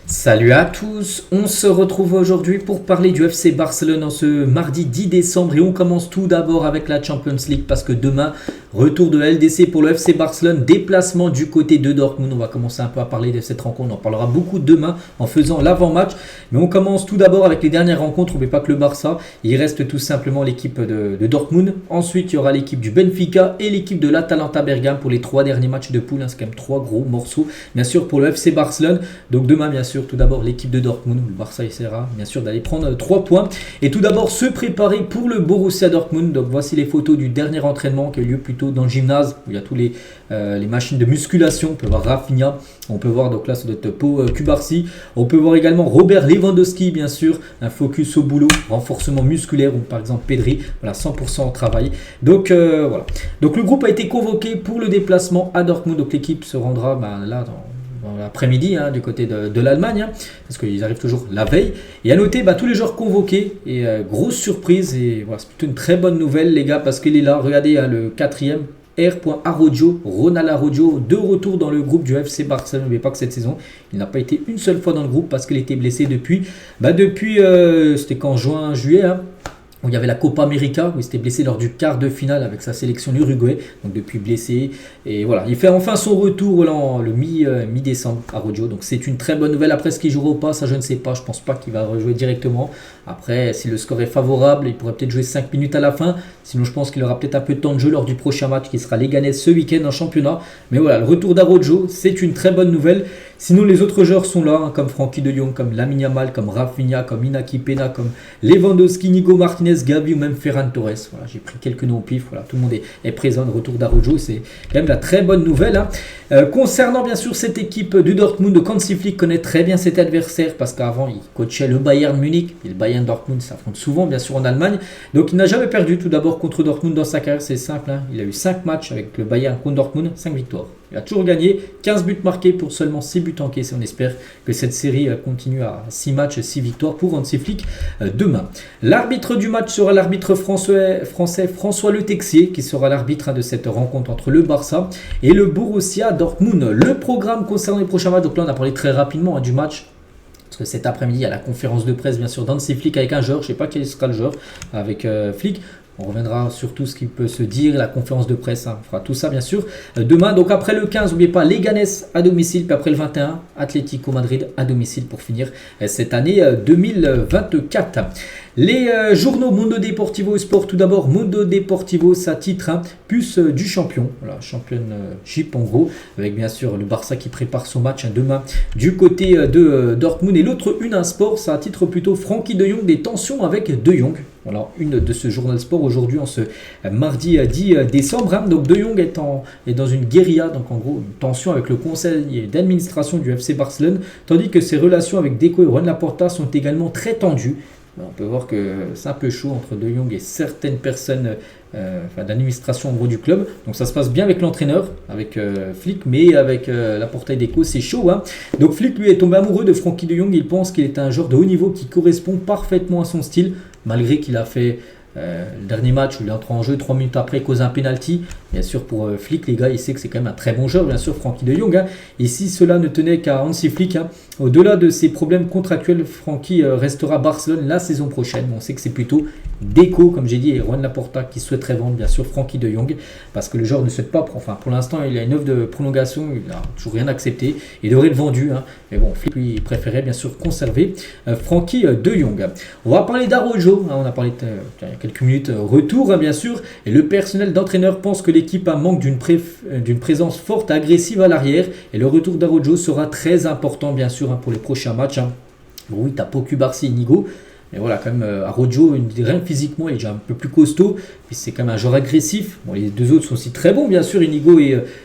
Salut à tous, on se retrouve aujourd'hui pour parler du FC Barcelone en ce mardi 10 décembre et on commence tout d'abord avec la Champions League parce que demain, retour de la LDC pour le FC Barcelone, déplacement du côté de Dortmund. On va commencer un peu à parler de cette rencontre, on en parlera beaucoup demain en faisant l'avant-match, mais on commence tout d'abord avec les dernières rencontres. N'oubliez pas que le Barça, il reste tout simplement l'équipe de Dortmund, ensuite il y aura l'équipe du Benfica et l'équipe de l'Atalanta Bergame pour les 3 derniers matchs de poule, c'est quand même 3 gros morceaux bien sûr pour le FC Barcelone. Donc demain bien sûr, tout d'abord l'équipe de Dortmund, le Barça essaiera bien sûr d'aller prendre 3 points et tout d'abord se préparer pour le Borussia Dortmund. Donc voici les photos du dernier entraînement qui a eu lieu plutôt dans le gymnase où il y a tous les machines de musculation. On peut voir Rafinha, on peut voir donc là ça doit être Pau Cubarsí, on peut voir également Robert Lewandowski bien sûr, un focus au boulot, renforcement musculaire ou par exemple Pedri, voilà 100% en travail. Donc voilà. Donc le groupe a été convoqué pour le déplacement à Dortmund, donc l'équipe se rendra là dans l'après-midi du côté de l'Allemagne, parce qu'ils arrivent toujours la veille. Et à noter tous les joueurs convoqués, et grosse surprise, et voilà, c'est plutôt une très bonne nouvelle les gars, parce qu'il est là, regardez le quatrième, R.Araujo, Ronald Araujo, de retour dans le groupe du FC Barcelone. N'oubliez pas que cette saison, il n'a pas été une seule fois dans le groupe, parce qu'il était blessé depuis c'était qu'en juin, juillet, où il y avait la Copa América, où il s'était blessé lors du quart de finale avec sa sélection Uruguay, donc depuis blessé, et voilà, il fait enfin son retour le mi-décembre à Araujo, donc c'est une très bonne nouvelle. Après, ce qu'il jouera ou pas, ça je ne sais pas, je pense pas qu'il va rejouer directement. Après, si le score est favorable, il pourrait peut-être jouer 5 minutes à la fin, sinon je pense qu'il aura peut-être un peu de temps de jeu lors du prochain match qui sera Leganés ce week-end en championnat. Mais voilà, le retour d'Araujo, c'est une très bonne nouvelle. Sinon les autres joueurs sont là, comme Frenkie de Jong, comme Lamine Yamal, comme Rafinha, comme Inaki Peña, comme Lewandowski, Nico Martinez, Gavi ou même Ferran Torres. Voilà, j'ai pris quelques noms au pif, voilà, tout le monde est présent. Le retour d'Araujo, c'est quand même la très bonne nouvelle. Concernant bien sûr cette équipe du Dortmund, Hansi Flick connaît très bien cet adversaire parce qu'avant il coachait le Bayern Munich et le Bayern Dortmund s'affrontent souvent bien sûr en Allemagne. Donc il n'a jamais perdu tout d'abord contre Dortmund dans sa carrière, c'est simple, il a eu 5 matchs avec le Bayern contre Dortmund, 5 victoires. Il a toujours gagné, 15 buts marqués pour seulement 6 buts encaissés. On espère que cette série continue à 6 matchs, 6 victoires pour Hansi Flick demain. L'arbitre du match sera l'arbitre français François Le Texier, qui sera l'arbitre de cette rencontre entre le Barça et le Borussia Dortmund. Le programme concernant les prochains matchs, donc là on a parlé très rapidement du match. Parce que cet après-midi, il y a la conférence de presse bien sûr d'Hansi Flick avec un joueur, je ne sais pas quel sera le joueur avec Flick. On reviendra sur tout ce qui peut se dire, la conférence de presse, on fera tout ça bien sûr demain. Donc après le 15, n'oubliez pas Leganés à domicile, puis après le 21, Atlético Madrid à domicile pour finir cette année 2024. Les journaux Mundo Deportivo Sport, tout d'abord Mundo Deportivo, ça titre puce du champion, voilà, championship en gros, avec bien sûr le Barça qui prépare son match demain du côté de Dortmund. Et l'autre une, un sport, ça titre plutôt Frenkie de Jong, des tensions avec De Jong. Voilà, une de ce journal sport aujourd'hui en ce mardi 10 décembre. Donc De Jong est dans une guérilla, donc en gros une tension avec le conseil d'administration du FC Barcelone, tandis que ses relations avec Deco et Juan Laporta sont également très tendues. On peut voir que c'est un peu chaud entre De Jong et certaines personnes d'administration en gros du club. Donc ça se passe bien avec l'entraîneur, avec Flick, mais avec Laporta et Deco, c'est chaud. Donc Flick lui est tombé amoureux de Frenkie de Jong. Il pense qu'il est un joueur de haut niveau qui correspond parfaitement à son style, malgré qu'il a fait le dernier match où il est entré en jeu 3 minutes après, cause un penalty. Bien sûr pour Flick, les gars, il sait que c'est quand même un très bon joueur, bien sûr Frenkie de Jong. Et si cela ne tenait qu'à Hansi Flick, au-delà de ses problèmes contractuels, Frenkie restera à Barcelone la saison prochaine. On sait que c'est plutôt Deco, comme j'ai dit, et Juan Laporta qui souhaiterait vendre bien sûr Frenkie de Jong, parce que le joueur ne souhaite pas, pour l'instant il a une offre de prolongation, il n'a toujours rien accepté, il devrait être vendu, mais bon, Flick lui préférait bien sûr conserver Frenkie de Jong. On va parler d'Araujo, on a parlé il y a quelques minutes, retour bien sûr, et le personnel d'entraîneur pense que l'équipe manque d'une présence forte, agressive à l'arrière, et le retour d'Araujo sera très important bien sûr pour les prochains matchs. Oui, tu as Pau Cubarsí et Inigo. Mais voilà, quand même, Araujo, rien que physiquement, il est déjà un peu plus costaud. Puis c'est quand même un joueur agressif. Bon, les deux autres sont aussi très bons, bien sûr, Inigo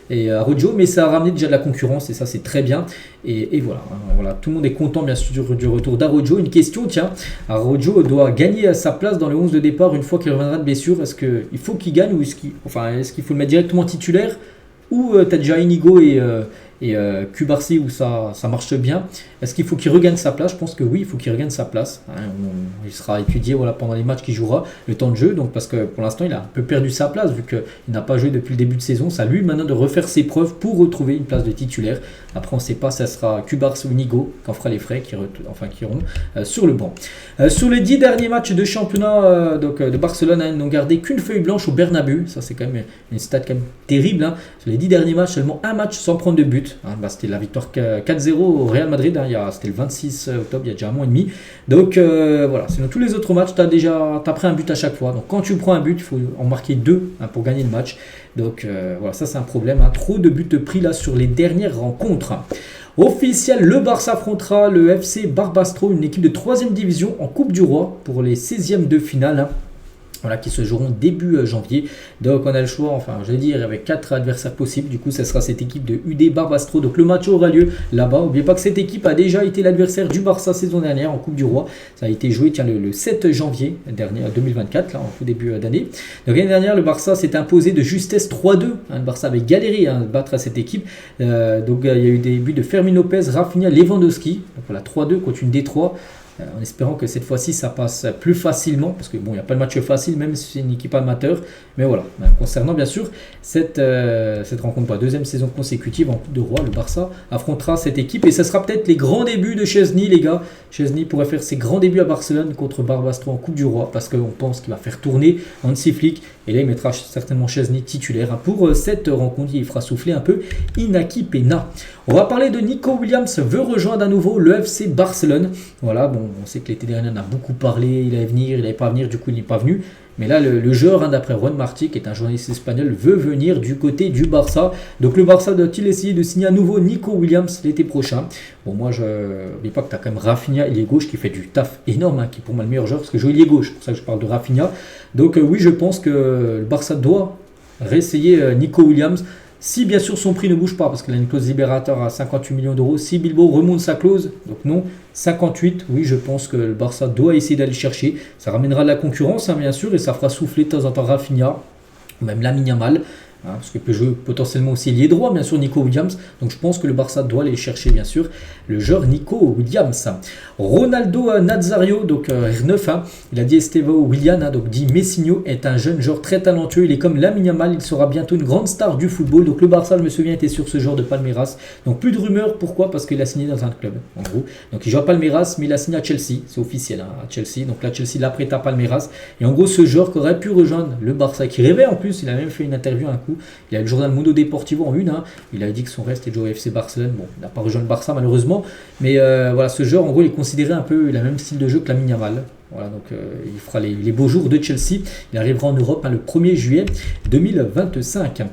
et Araujo. Mais ça a ramené déjà de la concurrence et ça, c'est très bien. Et voilà, tout le monde est content, bien sûr, du retour d'Araujo. Une question, tiens, Araujo doit gagner sa place dans le 11 de départ une fois qu'il reviendra de blessure. Est-ce qu'il faut qu'il gagne ou est-ce qu'il faut le mettre directement titulaire ou tu as déjà Inigo et Cubarsí où ça marche bien. Est-ce qu'il faut qu'il regagne sa place? Je pense que oui, il faut qu'il regagne sa place. Hein. Il sera étudié voilà, pendant les matchs qu'il jouera, le temps de jeu. Donc, parce que pour l'instant, il a un peu perdu sa place vu qu'il n'a pas joué depuis le début de saison. C'est à lui maintenant de refaire ses preuves pour retrouver une place de titulaire. Après, on ne sait pas si ça sera Cubarsí ou Nigo qui en fera les frais, qui iront sur le banc. Sur les 10 derniers matchs de championnat de Barcelone, ils n'ont gardé qu'une feuille blanche au Bernabéu. Ça, c'est quand même une stat quand même terrible. Hein. Sur les 10 derniers matchs, seulement un match sans prendre de but. Hein. C'était la victoire 4-0 au Real Madrid. Hein. C'était le 26 octobre, il y a déjà un mois et demi. Donc voilà, sinon tous les autres matchs, tu as pris un but à chaque fois. Donc quand tu prends un but, il faut en marquer 2 hein, pour gagner le match. Donc voilà, ça c'est un problème. Hein. Trop de buts pris là sur les dernières rencontres. Officiel, le Barça affrontera le FC Barbastro, une équipe de 3ème division en Coupe du Roi pour les 16e de finale. Hein. Voilà, qui se joueront début janvier. Donc on a le choix, enfin je vais dire, avec 4 adversaires possibles. Du coup, ça sera cette équipe de UD Barbastro. Donc le match aura lieu là-bas. N'oubliez pas que cette équipe a déjà été l'adversaire du Barça saison dernière en Coupe du Roi. Ça a été joué le 7 janvier dernier, 2024, là, en tout début d'année. Donc l'année dernière, le Barça s'est imposé de justesse 3-2. Hein, le Barça avait galéré à battre cette équipe. Donc il y a eu des buts de Fermin Lopez, Rafinha, Lewandowski. Donc voilà, 3-2 contre une D3. En espérant que cette fois-ci ça passe plus facilement, parce que bon, il n'y a pas de match facile, même si c'est une équipe amateur. Mais voilà, concernant bien sûr cette rencontre, 2e saison consécutive en Coupe de Roi, le Barça affrontera cette équipe et ce sera peut-être les grands débuts de Chesney, les gars. Chesney pourrait faire ses grands débuts à Barcelone contre Barbastro en Coupe du Roi, parce qu'on pense qu'il va faire tourner Hansi Flick et là il mettra certainement Chesney titulaire. Pour cette rencontre, il fera souffler un peu Inaki Peña. On va parler de Nico Williams, veut rejoindre à nouveau le FC Barcelone. Voilà, bon, on sait que l'été dernier on a beaucoup parlé, il allait venir, il n'allait pas venir, du coup il n'est pas venu. Mais là, le joueur, d'après Juan Martí, qui est un journaliste espagnol, veut venir du côté du Barça. Donc le Barça doit-il essayer de signer à nouveau Nico Williams l'été prochain? Bon, moi, je n'oublie pas que tu as quand même Rafinha, ailier gauche, qui fait du taf énorme, hein, qui est pour moi le meilleur joueur, parce que je joue ailier gauche, c'est pour ça que je parle de Rafinha. Donc oui, je pense que le Barça doit réessayer Nico Williams. Si bien sûr son prix ne bouge pas, parce qu'il a une clause libérateur à 58 millions d'euros, si Bilbao remonte sa clause, donc non, 58, oui je pense que le Barça doit essayer d'aller chercher. Ça ramènera de la concurrence hein, bien sûr, et ça fera souffler de temps en temps Rafinha, ou même Lamine Yamal. Hein, parce qu'il peut jouer potentiellement aussi ailier droit, bien sûr, Nico Williams. Donc je pense que le Barça doit aller chercher, bien sûr, le joueur Nico Williams. Ronaldo Nazario, donc R9, hein, il a dit Estevao Willian, hein, donc dit Messinho est un jeune joueur très talentueux. Il est comme Lamine Yamal, il sera bientôt une grande star du football. Donc le Barça, je me souviens, était sur ce genre de Palmeiras. Donc plus de rumeurs, pourquoi? Parce qu'il a signé dans un club, en gros. Donc il joue à Palmeiras, mais il a signé à Chelsea, c'est officiel, hein, à Chelsea. Donc là, Chelsea l'a prêté à Palmeiras. Et en gros, ce joueur qui aurait pu rejoindre le Barça, qui rêvait en plus, il a même fait une interview un coup. Il a le journal Mundo Deportivo en une. Hein. Il a dit que son reste était de jouer au FC Barcelone. Bon, il n'a pas rejoint le Barça malheureusement. Mais voilà, ce joueur, en gros, il est considéré un peu, il a le même style de jeu que Lamine Yamal. Voilà, donc il fera les beaux jours de Chelsea. Il arrivera en Europe le 1er juillet 2025.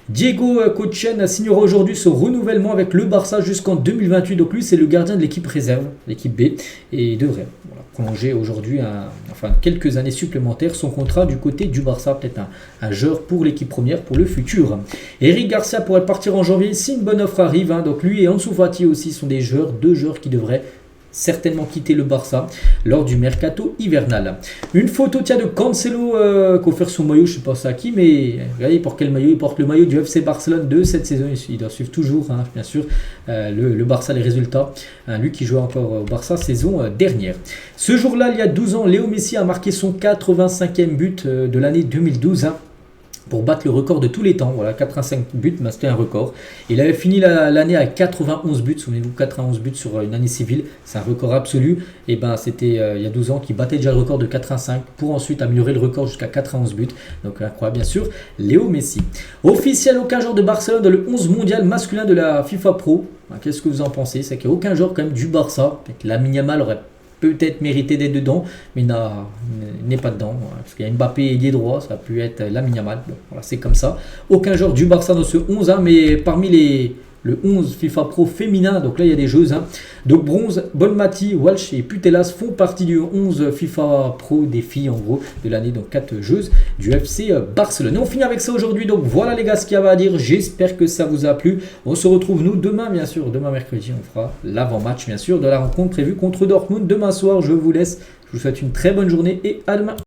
Diego Kochen signera aujourd'hui ce renouvellement avec le Barça jusqu'en 2028. Donc lui, c'est le gardien de l'équipe réserve, l'équipe B. Et il devrait prolonger aujourd'hui, quelques années supplémentaires, son contrat du côté du Barça. Peut-être un joueur pour l'équipe première pour le futur. Eric Garcia pourrait partir en janvier si une bonne offre arrive. Hein. Donc lui et Ansu Fati aussi sont deux joueurs qui devraient certainement quitter le Barça lors du mercato hivernal. Une photo de Cancelo qui a offert son maillot, je ne sais pas à qui, mais regardez pour quel maillot il porte, le maillot du FC Barcelone de cette saison. Il doit suivre toujours, hein, bien sûr, le Barça, les résultats. Hein, lui qui jouait encore au Barça saison dernière. Ce jour-là, il y a 12 ans, Léo Messi a marqué son 85e but de l'année 2012. Hein. Pour battre le record de tous les temps, voilà, 85 buts, c'était un record. Il avait fini l'année à 91 buts, souvenez-vous, 91 buts sur une année civile, c'est un record absolu. Et ben c'était il y a 12 ans qu'il battait déjà le record de 85 pour ensuite améliorer le record jusqu'à 91 buts. Donc incroyable bien sûr, Léo Messi. Officiel, aucun joueur de Barcelone dans le 11 mondial masculin de la FIFA Pro. Qu'est-ce que vous en pensez? C'est qu'il n'y a aucun joueur quand même du Barça. Lamine Yamal aurait peut-être mérité d'être dedans, mais n'est pas dedans. Parce qu'il y a Mbappé ailier droit, ça a pu être Lamine Yamal. Bon, voilà, c'est comme ça. Aucun joueur du Barça dans ce 11, hein, mais parmi le 11 FIFA Pro féminin, donc là il y a des joueuses. Hein. Donc Bronze, Bonmati, Walsh et Putellas font partie du 11 FIFA Pro des filles en gros de l'année, donc 4 joueuses du FC Barcelone. Et on finit avec ça aujourd'hui, donc voilà les gars ce qu'il y avait à dire, j'espère que ça vous a plu. On se retrouve nous demain bien sûr, demain mercredi on fera l'avant-match bien sûr de la rencontre prévue contre Dortmund demain soir. Je vous laisse, je vous souhaite une très bonne journée et à demain.